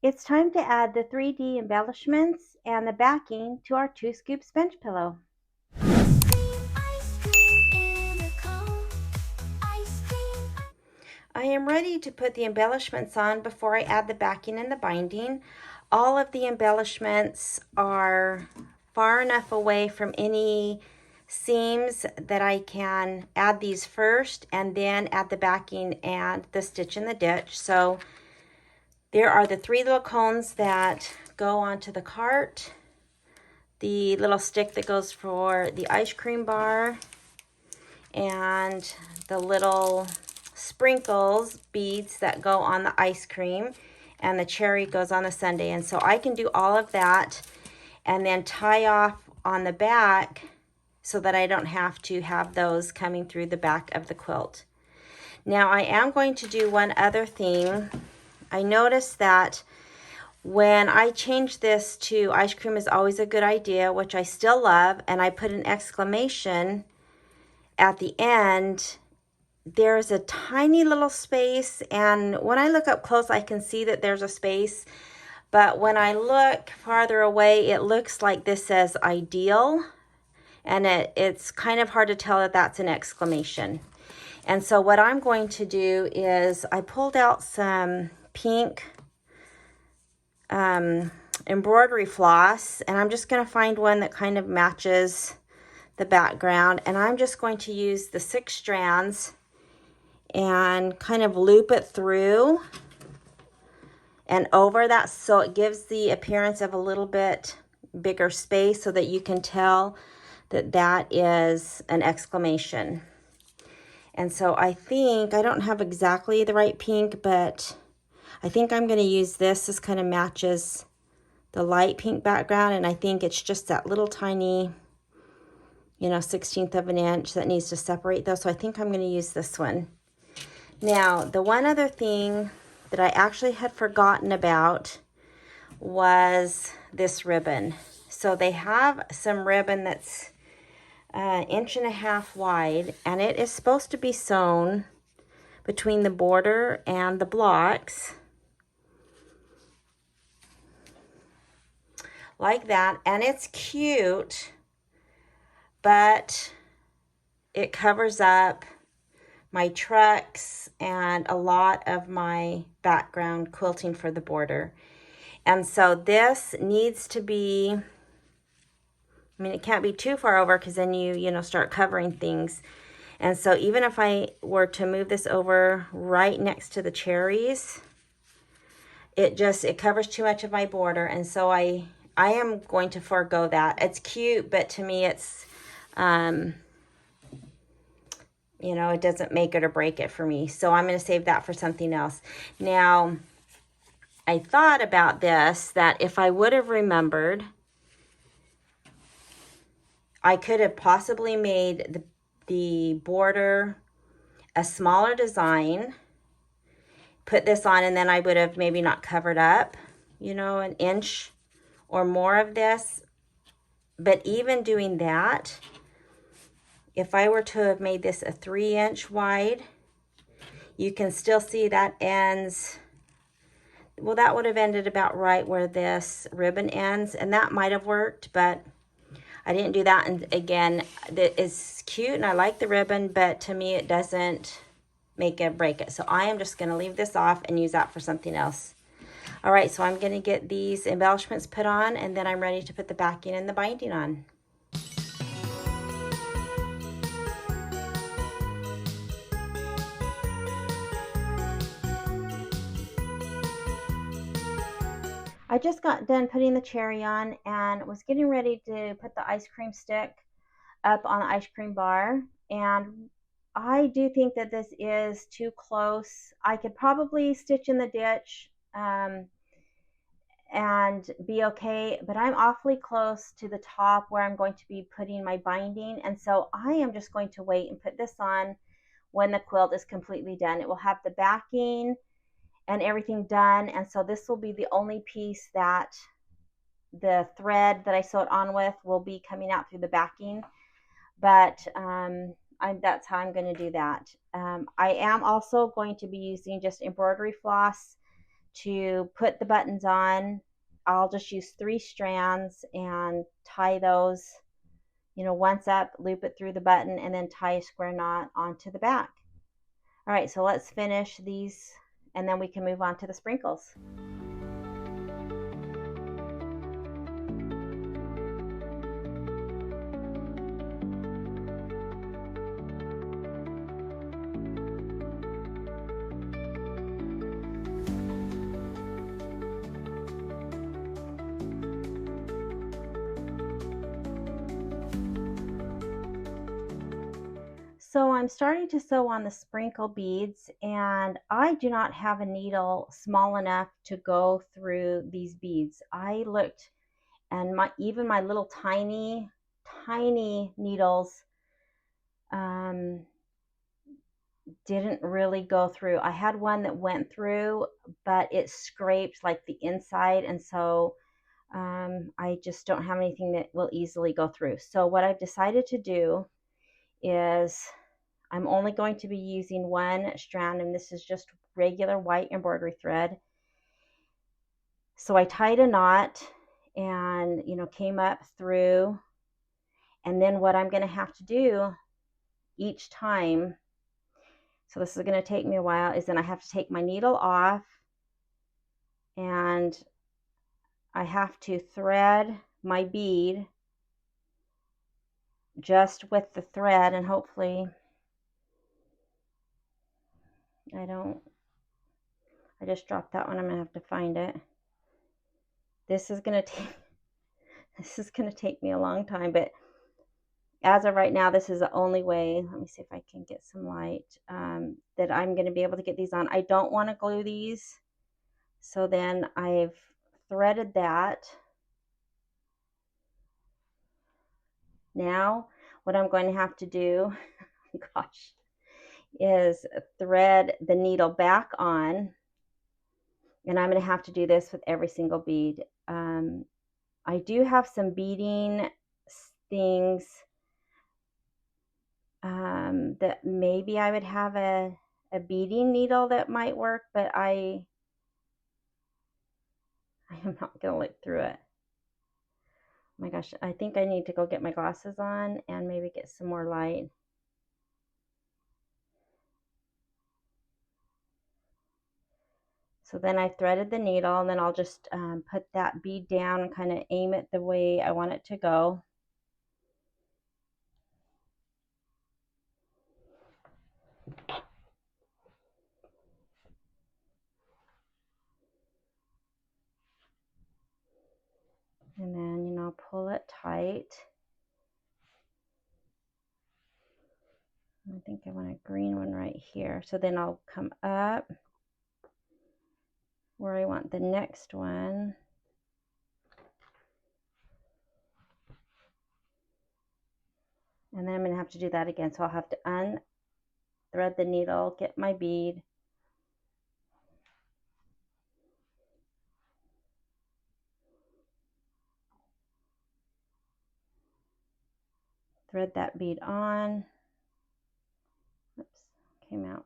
It's time to add the 3D embellishments and the backing to our 2 scoops bench pillow. I am ready to put the embellishments on before I add the backing and the binding. All of the embellishments are far enough away from any seams that I can add these first and then add the backing and the stitch in the ditch. So there are the 3 little cones that go onto the cart, the little stick that goes for the ice cream bar, and the little sprinkles beads that go on the ice cream, and the cherry goes on the sundae. And so I can do all of that and then tie off on the back so that I don't have to have those coming through the back of the quilt. Now I am going to do one other thing. I noticed that when I change this to ice cream is always a good idea, which I still love, and I put an exclamation at the end, there's a tiny little space, and when I look up close I can see that there's a space, but when I look farther away it looks like this says ideal, and it's kind of hard to tell that that's an exclamation. And so what I'm going to do is I pulled out some pink embroidery floss, and I'm just going to find one that kind of matches the background, and I'm just going to use the 6 strands and kind of loop it through and over that, so it gives the appearance of a little bit bigger space so that you can tell that that is an exclamation. And so I think, I don't have exactly the right pink, but I think I'm going to use this. This kind of matches the light pink background, and I think it's just that little tiny, you know, 1/16 of an inch that needs to separate those. So I think I'm going to use this one. Now, the one other thing that I actually had forgotten about was this ribbon. So they have some ribbon that's 1.5 inches wide, and it is supposed to be sewn between the border and the blocks like that, and it's cute, but it covers up my trucks and a lot of my background quilting for the border. And so this needs to be, I mean, it can't be too far over because then you know, start covering things. And so even if I were to move this over right next to the cherries, it covers too much of my border. And so I am going to forego that. It's cute, but to me it's, you know, it doesn't make it or break it for me. So I'm going to save that for something else. Now, I thought about this, that if I would have remembered, I could have possibly made the border a smaller design, put this on, and then I would have maybe not covered up, you know, 1 inch or more of this. But even doing that, if I were to have made this a 3-inch wide, you can still see that ends, well, that would have ended about right where this ribbon ends, and that might have worked, but I didn't do that. And again, that is cute and I like the ribbon, but to me it doesn't make it break it. So I am just going to leave this off and use that for something else. All right, so I'm going to get these embellishments put on, and then I'm ready to put the backing and the binding on. I just got done putting the cherry on and was getting ready to put the ice cream stick up on the ice cream bar, and I do think that this is too close. I could probably stitch in the ditch and be okay, but I'm awfully close to the top where I'm going to be putting my binding, and so I am just going to wait and put this on when the quilt is completely done. It will have the backing and everything done, and so this will be the only piece that the thread that I sewed on with will be coming out through the backing, but that's how I'm going to do that. I am also going to be using just embroidery floss to put the buttons on, I'll just use 3 strands and tie those, you know, once up, loop it through the button, and then tie a square knot onto the back. All right, so let's finish these and then we can move on to the sprinkles. So I'm starting to sew on the sprinkle beads, and I do not have a needle small enough to go through these beads. I looked, and even my little tiny needles didn't really go through. I had one that went through, but it scraped like the inside, and so I just don't have anything that will easily go through. So what I've decided to do is I'm only going to be using 1 strand, and this is just regular white embroidery thread. So I tied a knot and, you know, came up through, and then what I'm going to have to do each time, so this is going to take me a while, is then I have to take my needle off and I have to thread my bead just with the thread, and hopefully I just dropped that one. I'm gonna have to find it. This is gonna take me a long time, but as of right now, this is the only way. Let me see if I can get some light, that I'm gonna be able to get these on. I don't want to glue these, so then I've threaded that. Now what I'm going to have to do, gosh, is thread the needle back on, and I'm going to have to do this with every single bead. I do have some beading things that maybe I would have a beading needle that might work, but I am not going to look through it. Oh my gosh, I think I need to go get my glasses on and maybe get some more light. So then I threaded the needle, and then I'll just put that bead down and kind of aim it the way I want it to go. And then, you know, pull it tight. I think I want a green one right here. So then I'll come up where I want the next one. And then I'm going to have to do that again. So I'll have to unthread the needle, get my bead. Thread that bead on. Oops, came out.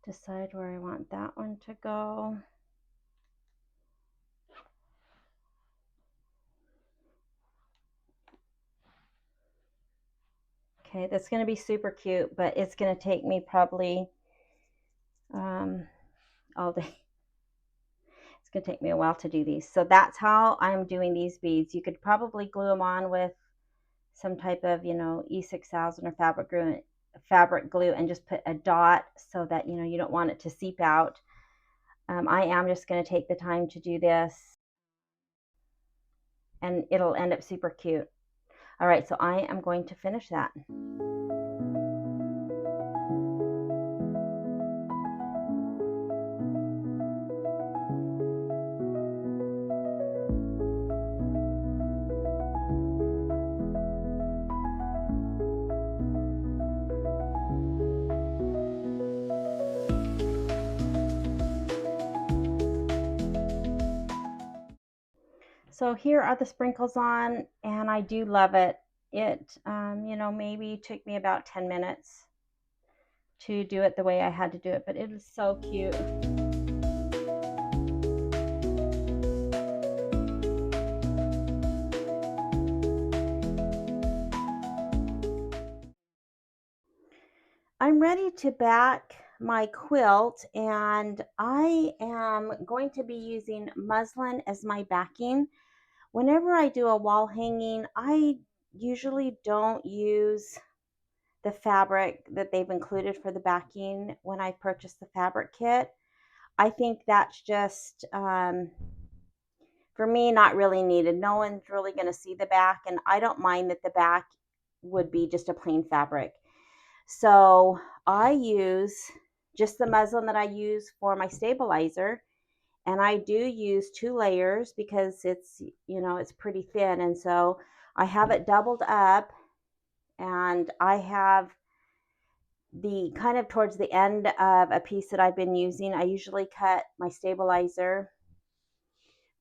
Decide where I want that one to go. Okay, that's going to be super cute, but it's going to take me probably all day. It's going to take me a while to do these. So that's how I'm doing these beads. You could probably glue them on with some type of, you know, E6000 or fabric glue and just put a dot so that, you know, you don't want it to seep out. I am just going to take the time to do this, and it'll end up super cute. All right, so I am going to finish that. So here are the sprinkles on, and I do love it. It, you know, maybe took me about 10 minutes to do it the way I had to do it, but it is so cute. I'm ready to back my quilt, and I am going to be using muslin as my backing. Whenever I do a wall hanging, I usually don't use the fabric that they've included for the backing when I purchase the fabric kit. I think that's just, for me, not really needed. No one's really going to see the back, and I don't mind that the back would be just a plain fabric. So I use just the muslin that I use for my stabilizer, and I do use 2 layers because it's, you know, it's pretty thin, and so I have it doubled up, and I have the kind of towards the end of a piece that I've been using. I usually cut my stabilizer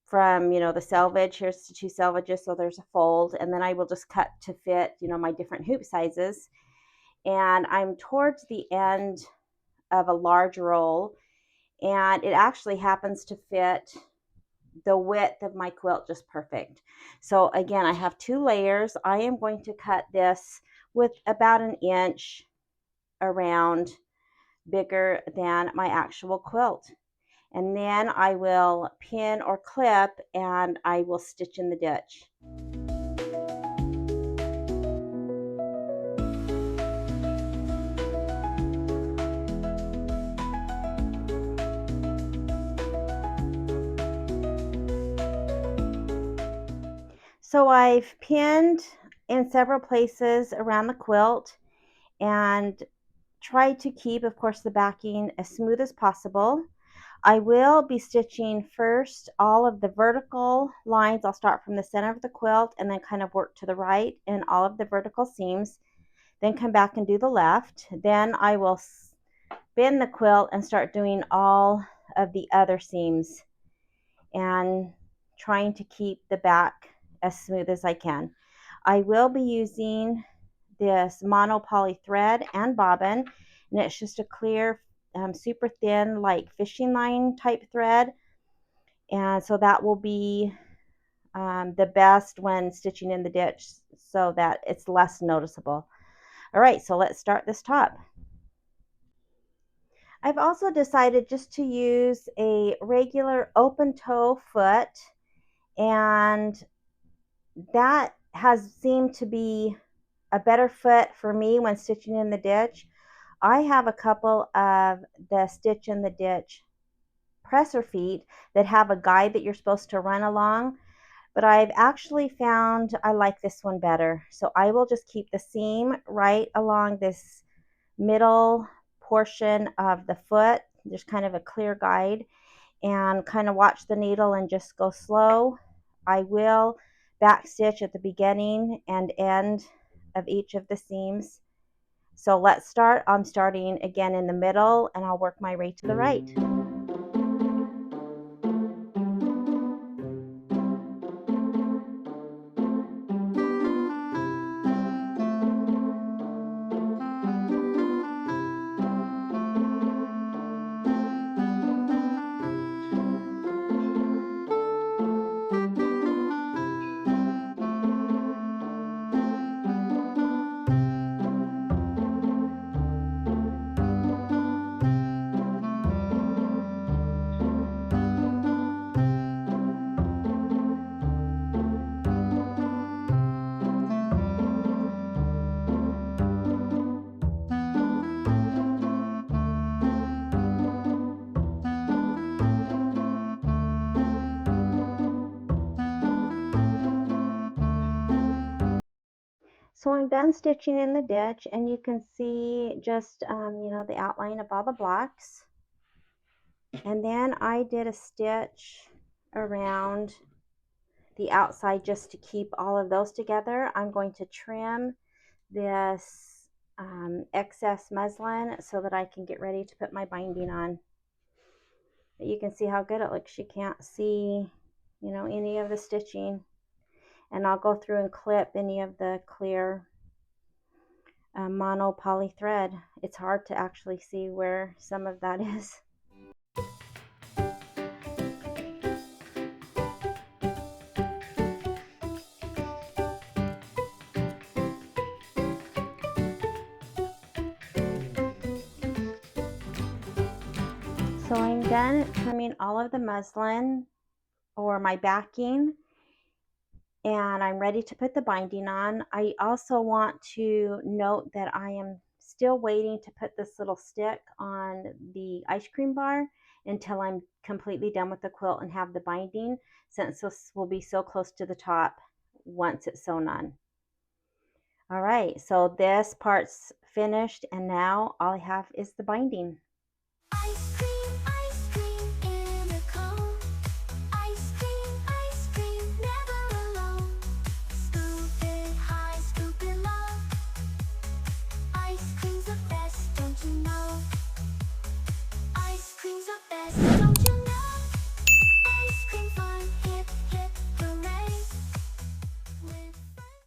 from, you know, the selvage. Here's the 2 selvages, so there's a fold, and then I will just cut to fit, you know, my different hoop sizes. And I'm towards the end of a large roll, and it actually happens to fit the width of my quilt just perfect. So again, I have 2 layers. I am going to cut this with about 1 inch around bigger than my actual quilt. And then I will pin or clip, and I will stitch in the ditch. So I've pinned in several places around the quilt and tried to keep, of course, the backing as smooth as possible. I will be stitching first all of the vertical lines. I'll start from the center of the quilt and then kind of work to the right in all of the vertical seams, then come back and do the left. Then I will spin the quilt and start doing all of the other seams and trying to keep the back as smooth as I can. I will be using this mono poly thread and bobbin, and it's just a clear, super thin, like fishing line type thread, and so that will be the best when stitching in the ditch so that it's less noticeable. All right, so let's start this top. I've also decided just to use a regular open toe foot, and that has seemed to be a better foot for me when stitching in the ditch. I have a couple of the Stitch in the Ditch presser feet that have a guide that you're supposed to run along, but I've actually found I like this one better. So I will just keep the seam right along this middle portion of the foot. There's kind of a clear guide, and kind of watch the needle and just go slow. I will back stitch at the beginning and end of each of the seams. So let's start. I'm starting again in the middle, and I'll work my way to the right. So I'm done stitching in the ditch, and you can see just, you know, the outline of all the blocks. And then I did a stitch around the outside just to keep all of those together. I'm going to trim this excess muslin so that I can get ready to put my binding on. But you can see how good it looks. You can't see you know, any of the stitching. And I'll go through and clip any of the clear mono poly thread. It's hard to actually see where some of that is. So I'm done trimming all of the muslin or my backing, and I'm ready to put the binding on. I also want to note that I am still waiting to put this little stick on the ice cream bar until I'm completely done with the quilt and have the binding, since this will be so close to the top once it's sewn on. All right, so this part's finished, and now all I have is the binding. Ice cream in a cone. Ice cream, never alone. Scoop it high, scoop it low. Ice cream.